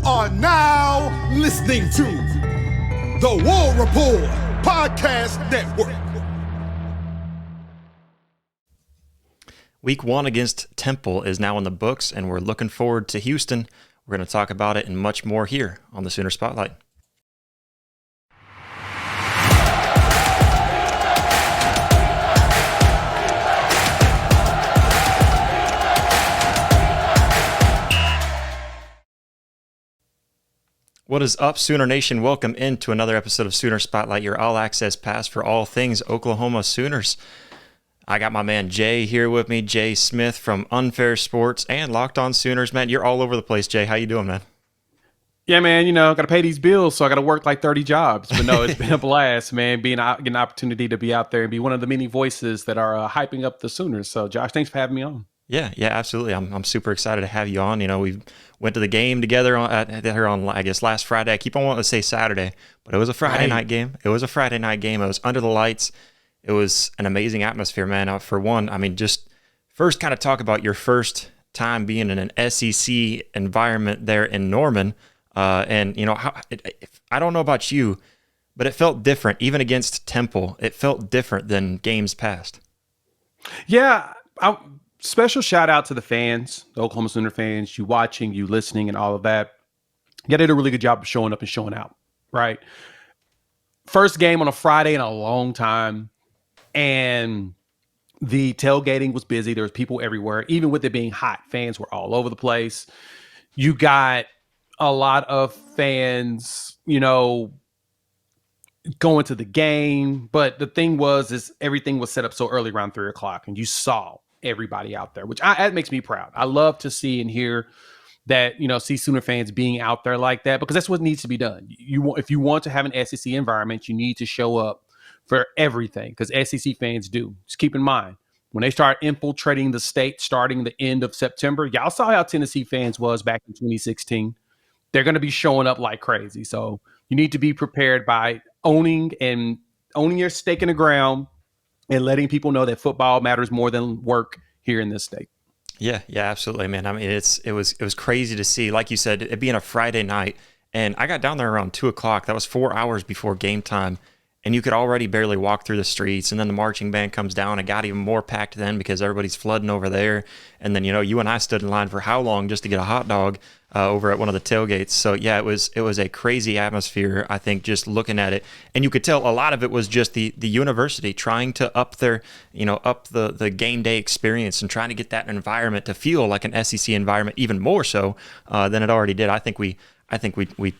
are now listening to the War Report Podcast Network. Week 1 against Temple is now in the books, and we're looking forward to Houston. We're going to talk about it and much more here on the Sooner Spotlight. What is up, Sooner Nation? Welcome into another episode of Sooner Spotlight, your all-access pass for all things Oklahoma Sooners. I got my man Jay here with me, Jay Smith from Unfair Sports and Locked On Sooners. Man, you're all over the place, Jay. How you doing, man? Yeah, man, got to pay these bills, so I got to work like 30 jobs. But no, it's been a blast, man, getting an opportunity to be out there and be one of the many voices that are hyping up the Sooners. So, Josh, thanks for having me on. Yeah, absolutely. I'm super excited to have you on. We went to the game together on I guess last Friday. I keep on wanting to say Saturday, but it was a Friday night game. It was under the lights. It was an amazing atmosphere, man. For one, just first kind of talk about your first time being in an SEC environment there in Norman. I don't know about you, but it felt different. Even against Temple, it felt different than games past. Yeah, special shout out to the fans, the Oklahoma Sooner fans, you watching, you listening, and all of that. You did a really good job of showing up and showing out, right? First game on a Friday in a long time, and the tailgating was busy. There was people everywhere. Even with it being hot, fans were all over the place. You got a lot of fans, going to the game. But the thing is everything was set up so early, around 3 o'clock, and you saw everybody out there, which that makes me proud. I love to see and hear that, see Sooner fans being out there like that, because that's what needs to be done. If you want to have an SEC environment, you need to show up for everything, because SEC fans do. Just keep in mind, when they start infiltrating the state starting the end of September, y'all saw how Tennessee fans was back in 2016. They're going to be showing up like crazy. So you need to be prepared by owning your stake in the ground and letting people know that football matters more than work here in this state. Yeah, absolutely, man. It was crazy to see, like you said, it being a Friday night, and I got down there around 2 o'clock. That was 4 hours before game time, and you could already barely walk through the streets. And then the marching band comes down. It got even more packed then because everybody's flooding over there. And then you and I stood in line for how long just to get a hot dog over at one of the tailgates. So yeah, it was a crazy atmosphere, I think, just looking at it. And you could tell a lot of it was just the university trying to up the game day experience and trying to get that environment to feel like an SEC environment even more so than it already did. I think we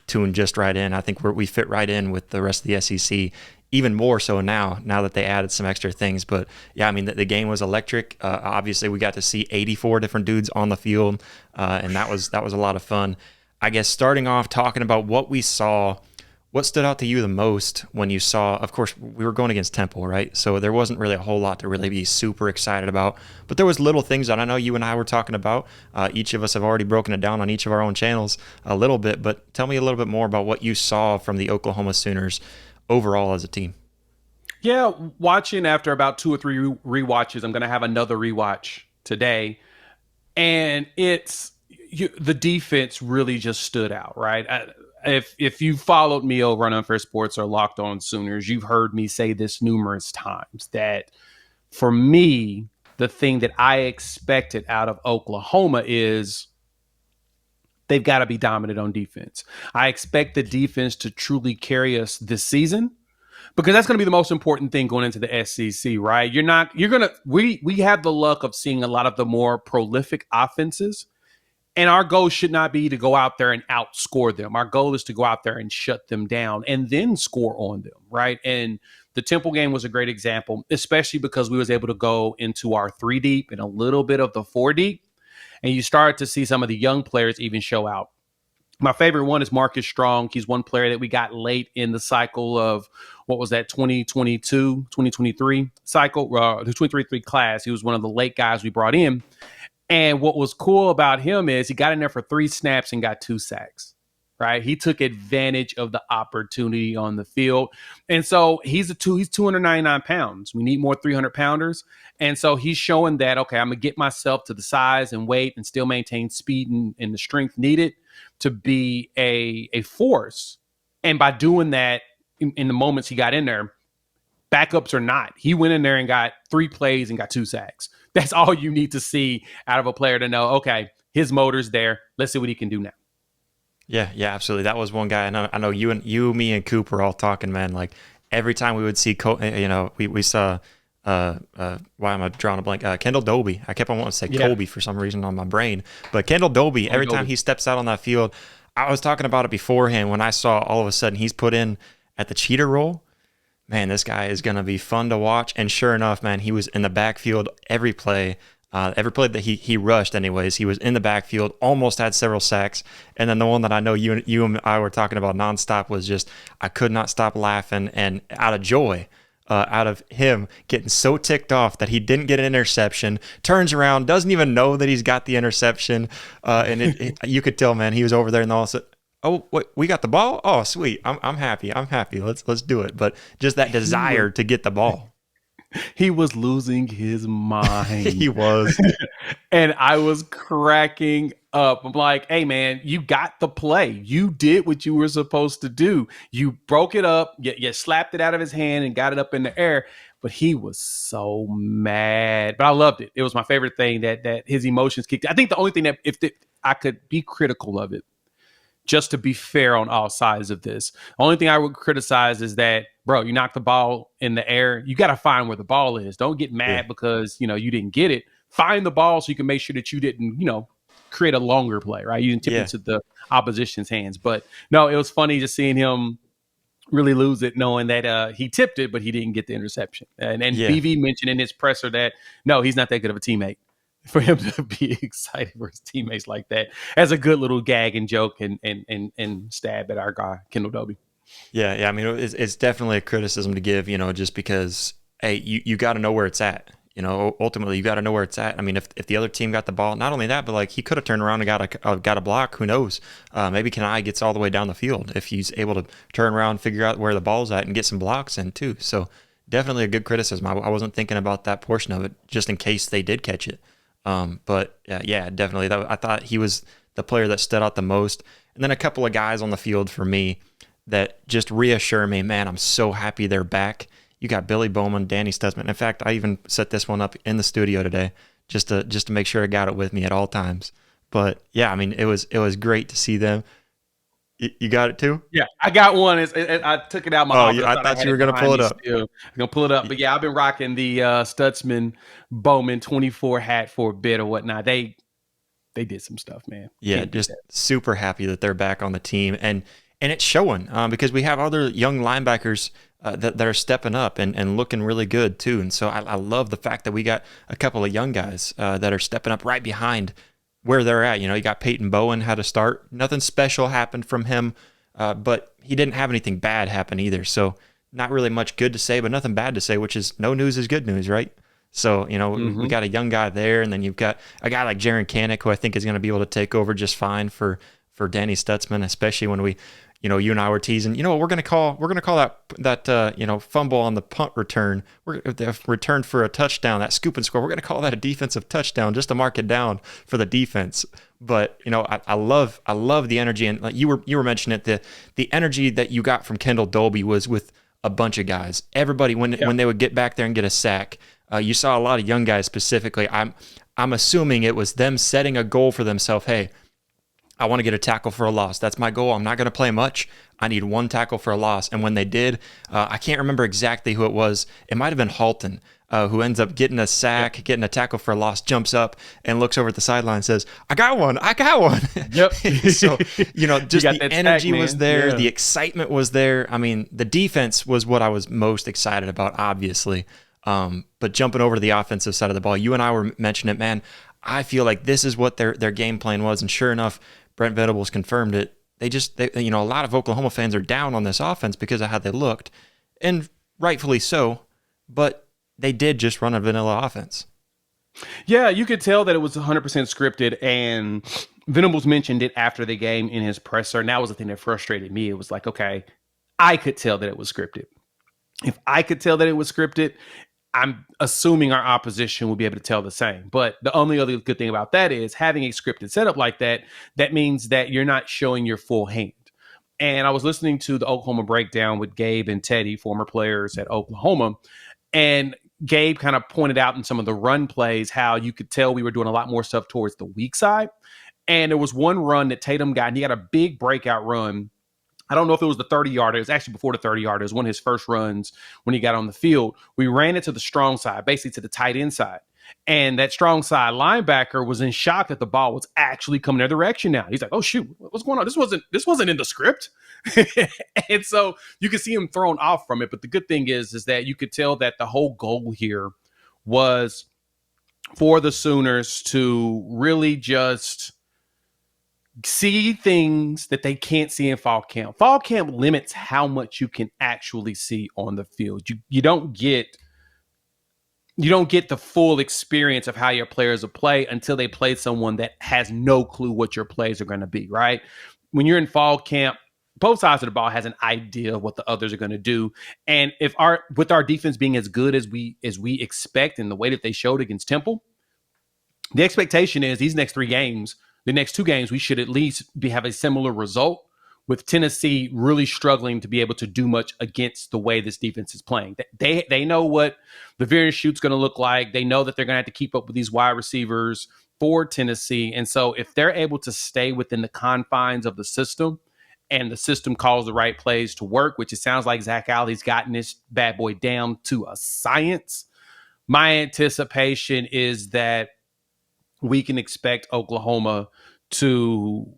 tuned just right in. I think we fit right in with the rest of the SEC, even more so now that they added some extra things. But yeah, the game was electric. Obviously, we got to see 84 different dudes on the field, and that was a lot of fun. I guess starting off talking about what we saw, what stood out to you the most when you saw, of course, we were going against Temple, right? So there wasn't really a whole lot to really be super excited about, but there was little things that I know you and I were talking about. Each of us have already broken it down on each of our own channels a little bit, but tell me a little bit more about what you saw from the Oklahoma Sooners overall as a team. Yeah, watching after about 2 or 3 rewatches, I'm going to have another rewatch today, and the defense really just stood out, right? If you followed me over on Unfair Sports or Locked On Sooners, you've heard me say this numerous times that for me, the thing that I expected out of Oklahoma is they've got to be dominant on defense. I expect the defense to truly carry us this season, because that's going to be the most important thing going into the SEC, right? We have the luck of seeing a lot of the more prolific offenses. And our goal should not be to go out there and outscore them. Our goal is to go out there and shut them down and then score on them, right? And the Temple game was a great example, especially because we was able to go into our 3 deep and a little bit of the 4 deep. And you start to see some of the young players even show out. My favorite one is Marcus Strong. He's one player that we got late in the cycle of, 2022, 2023 cycle, the 2023 class. He was one of the late guys we brought in. And what was cool about him is he got in there for 3 snaps and got 2 sacks, right? He took advantage of the opportunity on the field. And so he's 299 pounds. We need more 300-pounders. And so he's showing that, okay, I'm going to get myself to the size and weight and still maintain speed and the strength needed to be a force. And by doing that in the moments he got in there, backups or not, he went in there and got 3 plays and got 2 sacks. That's all you need to see out of a player to know, okay, his motor's there. Let's see what he can do now. Yeah, absolutely. That was one guy. I know you, me, and Coop were all talking, man. Like every time we would see, we saw. Why am I drawing a blank? Kendall Doby. I kept on wanting to say Colby for some reason on my brain, but Kendall Doby. Every time he steps out on that field, I was talking about it beforehand when I saw all of a sudden he's put in at the cheater role. Man, this guy is going to be fun to watch. And sure enough, man, he was in the backfield every play. Every play that he rushed anyways, he was in the backfield, almost had several sacks. And then the one that I know you and I were talking about nonstop was just, I could not stop laughing and out of joy. Out of him getting so ticked off that he didn't get an interception, turns around, doesn't even know that he's got the interception. And you could tell, man, he was over there and all of a sudden, oh, wait, we got the ball? Oh, sweet. I'm happy. Let's do it. But just that desire to get the ball. He was losing his mind. He was. And I was cracking up. I'm like, hey, man, you got the play. You did what you were supposed to do. You broke it up. You slapped it out of his hand and got it up in the air. But he was so mad. But I loved it. It was my favorite thing that his emotions kicked. I think the only thing that I could be critical of it, just to be fair on all sides of this. The only thing I would criticize is that, bro, you knock the ball in the air. You got to find where the ball is. Don't get mad because, you didn't get it. Find the ball so you can make sure that you didn't, create a longer play, right? You didn't tip it into the opposition's hands. But no, it was funny just seeing him really lose it, knowing that he tipped it, but he didn't get the interception. And BV mentioned in his presser that, no, he's not that good of a teammate. For him to be excited for his teammates like that as a good little gag and joke and stab at our guy, Kendall Doby. Yeah. I mean, it's definitely a criticism to give, just because, hey, you got to know where it's at. Ultimately, you got to know where it's at. I mean, if the other team got the ball, not only that, but like he could have turned around and got a block. Who knows? Maybe Kanai gets all the way down the field if he's able to turn around, figure out where the ball's at, and get some blocks in too. So definitely a good criticism. I wasn't thinking about that portion of it, just in case they did catch it. But definitely. I thought he was the player that stood out the most. And then a couple of guys on the field for me that just reassure me, man, I'm so happy they're back. You got Billy Bowman, Danny Stutzman. In fact, I even set this one up in the studio today just to make sure I got it with me at all times. But yeah, I mean, it was great to see them. You got it too? Yeah, I got one. I took it out my office. I thought you were going to pull it up. I'm going to pull it up. But yeah, I've been rocking the Stutzman Bowman 24 hat for a bit or whatnot. They did some stuff, man. Yeah, just super happy that they're back on the team. And it's showing because we have other young linebackers that are stepping up and looking really good too. And so I love the fact that we got a couple of young guys that are stepping up right behind where they're at. You got Peyton Bowen had a start. Nothing special happened from him, but he didn't have anything bad happen either. So not really much good to say, but nothing bad to say, which is no news is good news, right? So, we got a young guy there, and then you've got a guy like Jaron Kanik, who I think is going to be able to take over just fine for Danny Stutzman, especially when we, you and I were teasing, we're going to call that fumble on the punt return, the return for a touchdown, that scoop and score. We're going to call that a defensive touchdown just to mark it down for the defense. But, I love the energy. And like you were mentioning it, the energy that you got from Kendall Doby was with a bunch of guys. Everybody, when they would get back there and get a sack, you saw a lot of young guys specifically. I'm assuming it was them setting a goal for themselves. Hey, I want to get a tackle for a loss. That's my goal. I'm not going to play much. I need one tackle for a loss. And when they did, I can't remember exactly who it was. It might have been Halton, who ends up getting a sack, getting a tackle for a loss, jumps up and looks over at the sideline and says, I got one. Yep. So, just the energy was there. Yeah. The excitement was there. I mean, the defense was what I was most excited about, obviously. But jumping over to the offensive side of the ball, you and I were mentioning it, man. I feel like this is what their game plan was. And sure enough, Brent Venables confirmed it. They a lot of Oklahoma fans are down on this offense because of how they looked, and rightfully so, but they did just run a vanilla offense. Yeah, you could tell that it was 100% scripted, and Venables mentioned it after the game in his presser, and that was the thing that frustrated me. It was like, okay, I could tell that it was scripted. If I could tell that it was scripted, I'm assuming our opposition will be able to tell the same. But the only other good thing about that is having a scripted setup like that, that means that you're not showing your full hand. And I was listening to the Oklahoma breakdown with Gabe and Teddy, former players at Oklahoma. And Gabe kind of pointed out in some of the run plays how you could tell we were doing a lot more stuff towards the weak side. And there was one run that Tatum got, and he got a big breakout run. I don't know if it was the 30-yarder. It was actually before the 30-yarder. It was one of his first runs when he got on the field. We ran it to the strong side, basically to the tight end side. And that strong side linebacker was in shock that the ball was actually coming their direction now. He's like, oh, shoot, what's going on? This wasn't in the script. And so you can see him thrown off from it. But the good thing is that you could tell that the whole goal here was for the Sooners to really just see things that they can't see in fall camp. Fall camp limits how much you can actually see on the field. You don't get the full experience of how your players will play until they play someone that has no clue what your plays are going to be, right? When you're in fall camp, both sides of the ball has an idea of what the others are going to do. And with our defense being as good as we expect in the way that they showed against Temple, the expectation is these next 3 games, the next 2 games, we should at least have a similar result, with Tennessee really struggling to be able to do much against the way this defense is playing. They know what the various shoot's going to look like. They know that they're going to have to keep up with these wide receivers for Tennessee. And so if they're able to stay within the confines of the system and the system calls the right plays to work, which it sounds like Zach Alley's gotten this bad boy down to a science, my anticipation is that we can expect Oklahoma to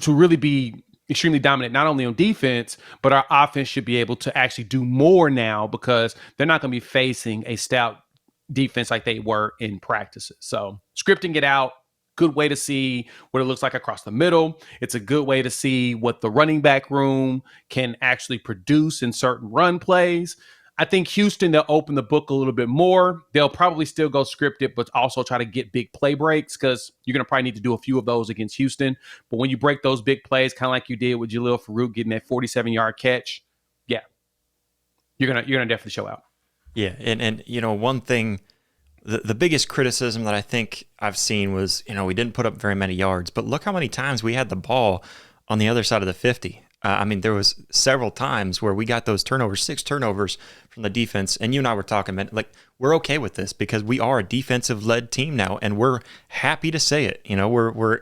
really be extremely dominant, not only on defense, but our offense should be able to actually do more now because they're not going to be facing a stout defense like they were in practices. So scripting it out, good way to see what it looks like across the middle. It's a good way to see what the running back room can actually produce in certain run plays. I think Houston, they'll open the book a little bit more. They'll probably still go scripted, but also try to get big play breaks because you're going to probably need to do a few of those against Houston. But when you break those big plays, kind of like you did with Jalil Farouk getting that 47-yard catch, yeah, you're gonna definitely show out. Yeah, and one thing, the biggest criticism that I think I've seen was, we didn't put up very many yards, but look how many times we had the ball on the other side of the 50. There was several times where we got those turnovers, 6 turnovers from the defense, and you and I were talking, man, like, we're okay with this because we are a defensive-led team now, and we're happy to say it. We're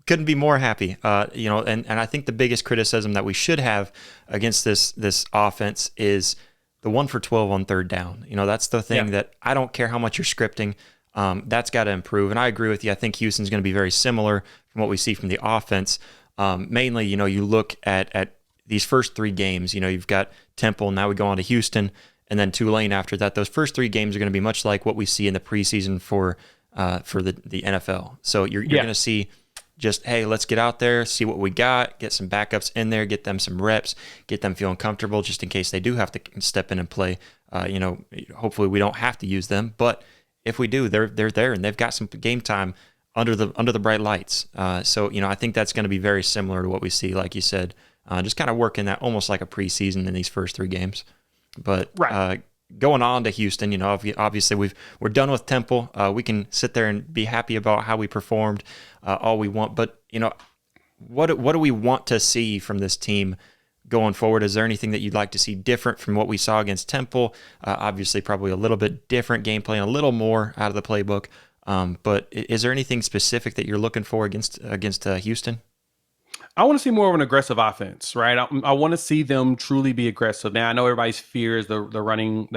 couldn't be more happy. And I think the biggest criticism that we should have against this offense is the 1 for 12 on third down. That's the thing that I don't care how much you're scripting. That's got to improve, and I agree with you. I think Houston's going to be very similar from what we see from the offense. Mainly, you look at these first 3 games, you've got Temple, now we go on to Houston, and then Tulane after that. Those first 3 games are going to be much like what we see in the preseason for the NFL. So you're going to see just, hey, let's get out there, see what we got, get some backups in there, get them some reps, get them feeling comfortable just in case they do have to step in and play. Hopefully we don't have to use them, but if we do, they're there and they've got some game time under the bright lights. So I think that's going to be very similar to what we see, like you said, just kind of working that almost like a preseason in these first 3 games. But going on to Houston, obviously we're done with Temple. We can sit there and be happy about how we performed all we want. But what do we want to see from this team going forward? Is there anything that you'd like to see different from what we saw against Temple? Obviously, probably a little bit different game plan, a little more out of the playbook. But is there anything specific that you're looking for against Houston? I want to see more of an aggressive offense, right? I want to see them truly be aggressive. Now, I know everybody's fears the running,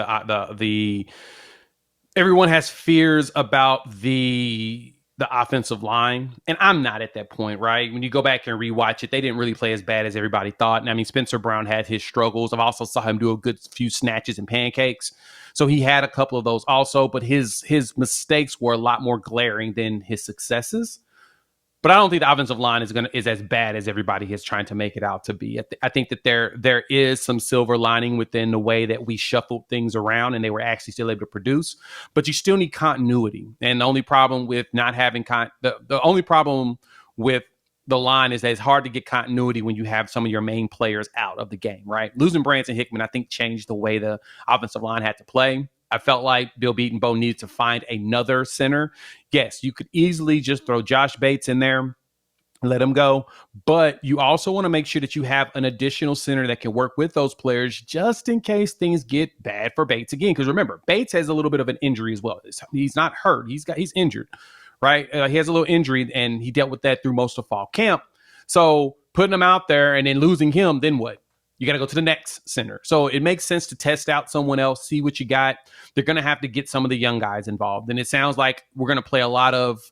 everyone has fears about the offensive line, and I'm not at that point, right? When you go back and rewatch it, they didn't really play as bad as everybody thought. And Spencer Brown had his struggles. I've also saw him do a good few snatches and pancakes. So he had a couple of those also, but his mistakes were a lot more glaring than his successes. But I don't think the offensive line is as bad as everybody is trying to make it out to be. I think that there is some silver lining within the way that we shuffled things around and they were actually still able to produce. But you still need continuity. And the only problem with not having the only problem with the line is that it's hard to get continuity when you have some of your main players out of the game, right? Losing Branson Hickman, I think, changed the way the offensive line had to play. I felt like Bill Beatonbow needed to find another center. Yes, you could easily just throw Josh Bates in there, let him go. But you also want to make sure that you have an additional center that can work with those players just in case things get bad for Bates again. Because remember, Bates has a little bit of an injury as well. He's not hurt. He's injured, right? He has a little injury, and he dealt with that through most of fall camp. So putting him out there and then losing him, then what? You got to go to the next center. So it makes sense to test out someone else, see what you got. They're going to have to get some of the young guys involved. And it sounds like we're going to play a lot of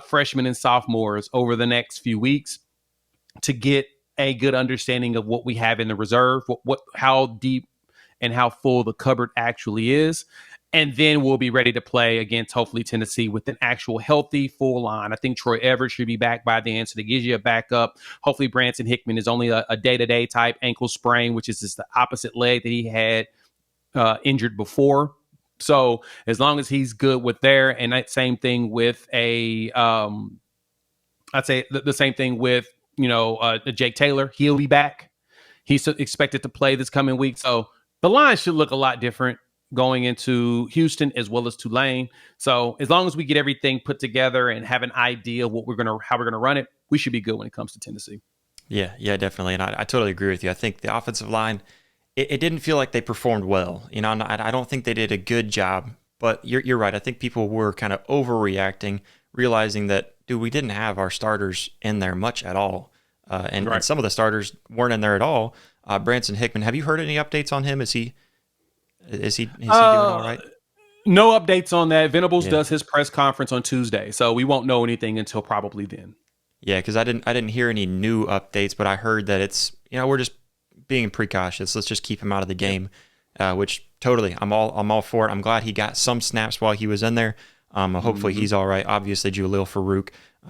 freshmen and sophomores over the next few weeks to get a good understanding of what we have in the reserve, how deep and how full the cupboard actually is. And then we'll be ready to play against, hopefully, Tennessee with an actual healthy full line. I think Troy Everett should be back by then, so that gives you a backup. Hopefully, Branson Hickman is only a day-to-day type ankle sprain, which is just the opposite leg that he had injured before. So as long as he's good with there, and that same thing with I'd say the same thing with, Jake Taylor, he'll be back. He's expected to play this coming week. So the line should look a lot different going into Houston as well as Tulane. So as long as we get everything put together and have an idea of how we're gonna run it, we should be good when it comes to Tennessee. Yeah, definitely. And I totally agree with you. I think the offensive line, it didn't feel like they performed well. I don't think they did a good job, but you're right. I think people were kind of overreacting, realizing that, we didn't have our starters in there much at all. And some of the starters weren't in there at all. Branson Hickman, have you heard any updates on him? Is he doing all right? No updates on that. Venables does his press conference on Tuesday, so we won't know anything until probably then. Yeah, because I didn't hear any new updates, but I heard that it's, we're just being precautious. Let's just keep him out of the game, which totally I'm all for it. I'm glad he got some snaps while he was in there. Hopefully he's all right. Obviously, Jalil Farouk,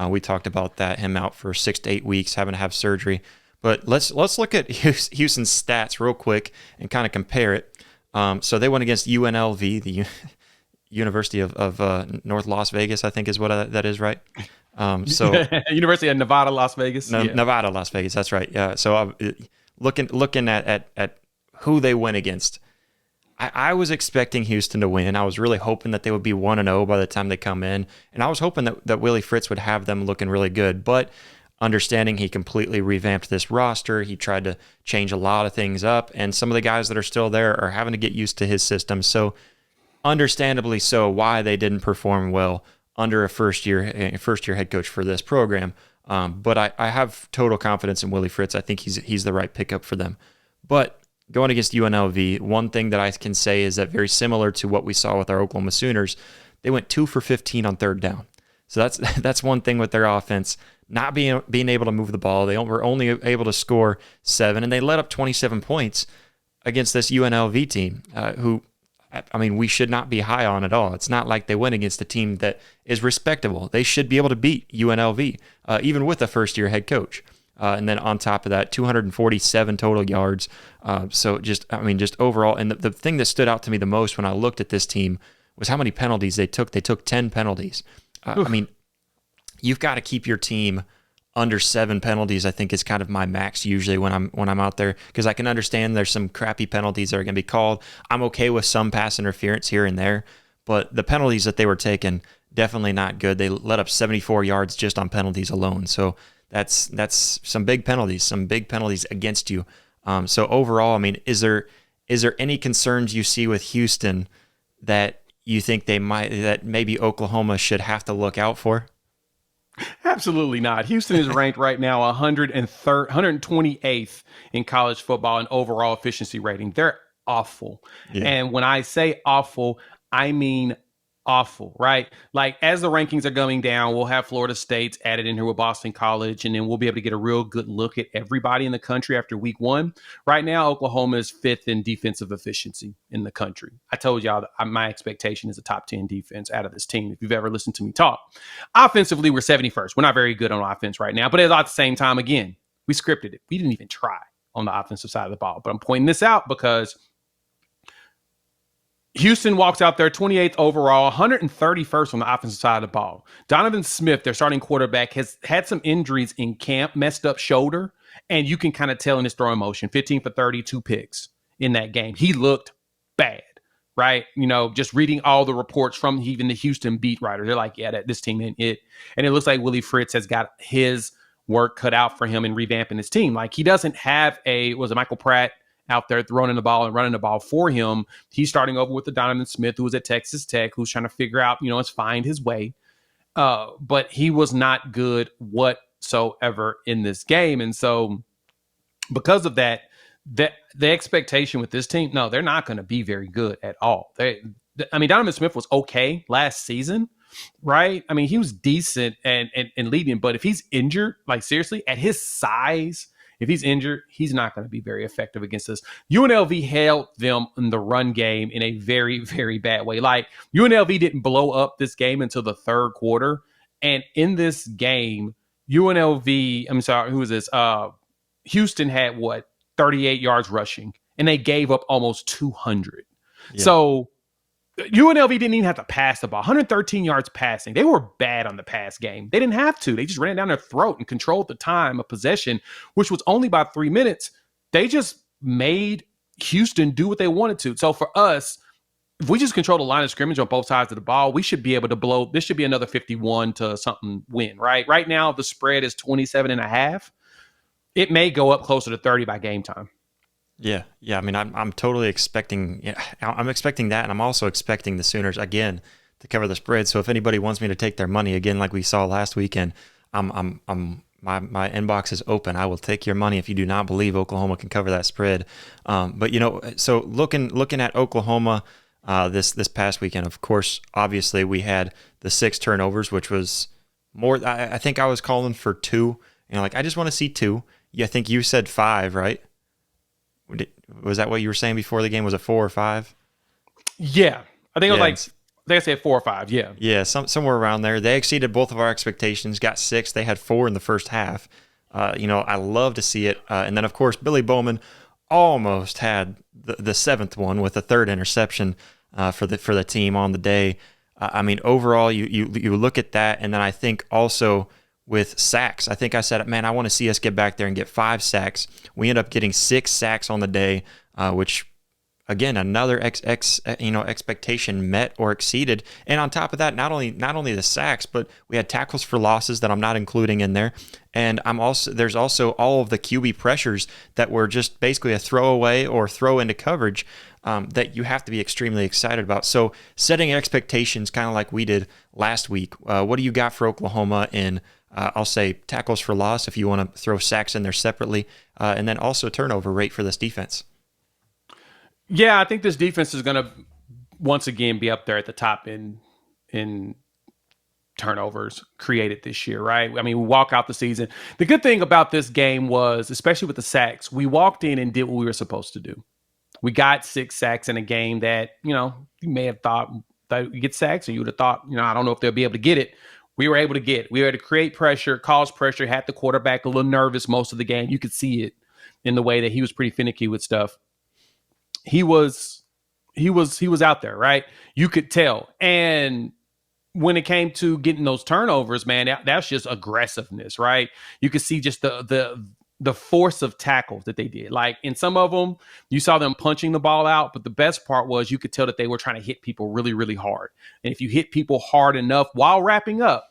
we talked about that, him out for 6 to 8 weeks, having to have surgery. But let's look at Houston's stats real quick and kind of compare it. So they went against UNLV, the University of North Las Vegas, I think is what that is, right? So University of Nevada, Las Vegas. Nevada, Las Vegas. That's right. Yeah. So looking at who they went against, I was expecting Houston to win. I was really hoping that they would be 1-0 by the time they come in, and I was hoping that Willie Fritz would have them looking really good. But understanding he completely revamped this roster, he tried to change a lot of things up, and some of the guys that are still there are having to get used to his system. So, understandably so, why they didn't perform well under a first year head coach for this program. But I have total confidence in Willie Fritz. I think he's the right pickup for them. But going against UNLV, one thing that I can say is that very similar to what we saw with our Oklahoma Sooners, they went 2 for 15 on third down. So that's one thing with their offense, not being able to move the ball. They were only able to score 7, and they let up 27 points against this UNLV team, who, we should not be high on at all. It's not like they went against a team that is respectable. They should be able to beat UNLV, even with a first-year head coach. And then on top of that, 247 total yards. So just overall, and the thing that stood out to me the most when I looked at this team was how many penalties they took. They took 10 penalties. You've got to keep your team under 7 penalties. I think is kind of my max usually when I'm out there, because I can understand there's some crappy penalties that are going to be called. I'm okay with some pass interference here and there, but the penalties that they were taking, definitely not good. They let up 74 yards just on penalties alone. So that's some big penalties against you. So overall, is there any concerns you see with Houston that you think that maybe Oklahoma should have to look out for? Absolutely not. Houston is ranked right now 128th in college football in overall efficiency rating. They're awful. Yeah. And when I say awful, I mean awful, right? Like, as the rankings are going down, we'll have Florida State's added in here with Boston College, and then we'll be able to get a real good look at everybody in the country after week 1. Right now, Oklahoma is 5th in defensive efficiency in the country. I told y'all that my expectation is a top 10 defense out of this team, if you've ever listened to me talk. Offensively, we're 71st. We're not very good on offense right now, but at the same time, again, we scripted it. We didn't even try on the offensive side of the ball. But I'm pointing this out because Houston walks out there 28th overall, 131st on the offensive side of the ball. Donovan Smith, their starting quarterback, has had some injuries in camp, messed up shoulder, and you can kind of tell in his throwing motion, 15 for 32 picks in that game. He looked bad, right? Just reading all the reports from even the Houston beat writer, they're like, yeah, this team ain't it. And it looks like Willie Fritz has got his work cut out for him in revamping his team. Like, he doesn't have was it Michael Pratt out there throwing in the ball and running the ball for him. He's starting over with the Donovan Smith, who was at Texas Tech, who's trying to figure out, has find his way. But he was not good whatsoever in this game. And so because of that, the expectation with this team, no, they're not going to be very good at all. Donovan Smith was okay last season, right? I mean, he was decent and leading, but if he's injured, like seriously, at his size, if he's injured, he's not going to be very effective against us. UNLV held them in the run game in a very, very bad way. Like, UNLV didn't blow up this game until the third quarter. And in this game, Houston had 38 yards rushing, and they gave up almost 200. Yeah. So UNLV didn't even have to pass the ball. 113 yards passing. They were bad on the pass game. They didn't have to. They just ran it down their throat and controlled the time of possession, which was only about 3 minutes. They just made Houston do what they wanted to. So for us, if we just control the line of scrimmage on both sides of the ball, we should be able to blow. This should be another 51 to something win, right? Right now, the spread is 27.5. It may go up closer to 30 by game time. Yeah. I mean, I'm totally expecting. I'm expecting that, and I'm also expecting the Sooners again to cover the spread. So if anybody wants me to take their money again, like we saw last weekend, my inbox is open. I will take your money if you do not believe Oklahoma can cover that spread. But so looking at Oklahoma this past weekend, of course, obviously we had the 6 turnovers, which was more. I think I was calling for 2. I just want to see 2. Yeah, I think you said 5, right? Was that what you were saying before the game? Was it 4 or 5? Yeah, I think it was I said 4 or 5. Yeah, yeah, somewhere around there. They exceeded both of our expectations. Got 6. They had 4 in the first half. I love to see it. And then of course Billy Bowman almost had the 7th one with the 3rd interception for the team on the day. Overall, you look at that, and then I think also with sacks. I think I said, man, I want to see us get back there and get 5 sacks. We end up getting 6 sacks on the day, which, again, another expectation met or exceeded. And on top of that, not only the sacks, but we had tackles for losses that I'm not including in there. And there's also all of the QB pressures that were just basically a throwaway or throw into coverage that you have to be extremely excited about. So setting expectations kind of like we did last week. What do you got for Oklahoma in I'll say tackles for loss if you want to throw sacks in there separately, and then also turnover rate for this defense? Yeah, I think this defense is going to once again be up there at the top in turnovers created this year, right? I mean, we walk out the season. The good thing about this game was, especially with the sacks, we walked in and did what we were supposed to do. We got 6 sacks in a game that, you may have thought that you get sacks, and you would have thought, I don't know if they'll be able to get it. We were able to get it. We were able to create pressure, cause pressure, had the quarterback a little nervous most of the game. You could see it in the way that he was pretty finicky with stuff. He was out there, right? You could tell. And when it came to getting those turnovers, man, that's just aggressiveness, right? You could see just the force of tackles that they did. Like in some of them, you saw them punching the ball out, but the best part was you could tell that they were trying to hit people really, really hard. And if you hit people hard enough while wrapping up,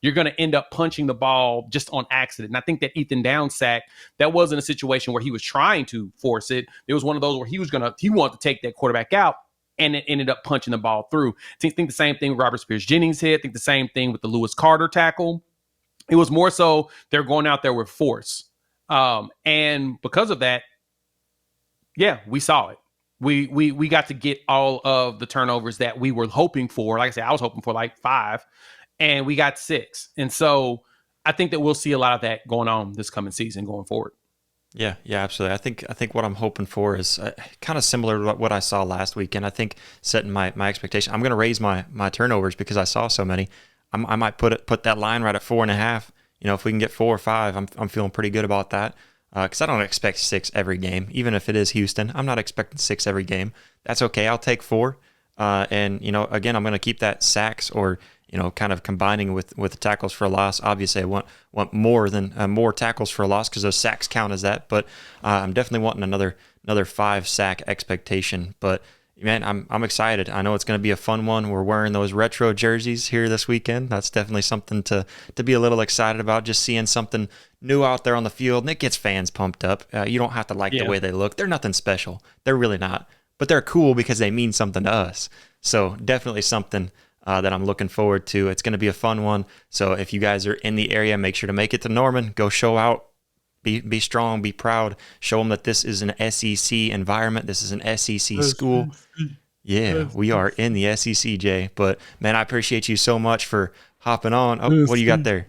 you're going to end up punching the ball just on accident. And I think that Ethan Downs sack, that wasn't a situation where he was trying to force it. It was one of those where he wanted to take that quarterback out, and it ended up punching the ball through. I think the same thing with Robert Spears-Jennings hit. I think the same thing with the Lewis Carter tackle. It was more so they're going out there with force. And because of that, yeah, we saw it. We got to get all of the turnovers that we were hoping for. Like I said, I was hoping for like 5, and we got 6. And so I think that we'll see a lot of that going on this coming season going forward. Yeah, absolutely. I think what I'm hoping for is kind of similar to what I saw last week. And I think setting my expectation, I'm going to raise my turnovers because I saw so many. I might put that line right at 4.5. If we can get 4 or 5, I'm feeling pretty good about that. Because I don't expect 6 every game, even if it is Houston. I'm not expecting 6 every game. That's okay. I'll take 4. And, again, I'm going to keep that sacks or, kind of combining with the tackles for a loss. Obviously, I want more tackles for a loss because those sacks count as that. But I'm definitely wanting another 5-sack expectation. But man, I'm excited. I know it's going to be a fun one. We're wearing those retro jerseys here this weekend. That's definitely something to be a little excited about. Just seeing something new out there on the field, and it gets fans pumped up. You don't have to like the way they look. They're nothing special. They're really not. But they're cool because they mean something to us. So definitely something that I'm looking forward to. It's going to be a fun one. So if you guys are in the area, make sure to make it to Norman. Go show out. Be strong. Be proud. Show them that this is an SEC environment. This is an SEC school. Yeah, we are in the SEC, Jay. But, man, I appreciate you so much for hopping on. Oh, what do you got there?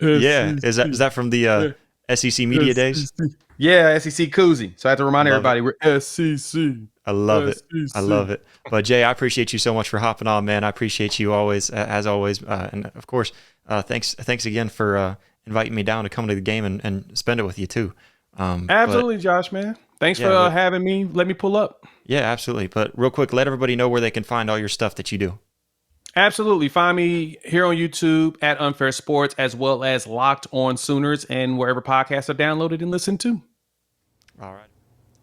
Yeah, is that from the SEC Media Days? Yeah, SEC koozie. So I have to remind everybody we're SEC. I love it. I love it. But Jay, I appreciate you so much for hopping on, man. I appreciate you always, as always. And of course, thanks again for inviting me down to come to the game and spend it with you too. Absolutely, Josh, man. Thanks for having me. Let me pull up. Yeah, absolutely. But real quick, let everybody know where they can find all your stuff that you do. Absolutely. Find me here on YouTube at Unfair Sports, as well as Locked On Sooners and wherever podcasts are downloaded and listened to. All right.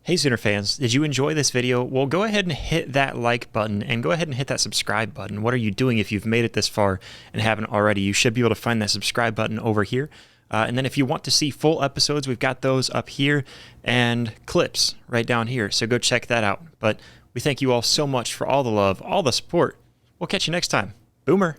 Hey, Sooner fans, did you enjoy this video? Well, go ahead and hit that like button and go ahead and hit that subscribe button. What are you doing if you've made it this far and haven't already? You should be able to find that subscribe button over here. And then if you want to see full episodes, we've got those up here and clips right down here. So go check that out. But we thank you all so much for all the love, all the support. We'll catch you next time. Boomer.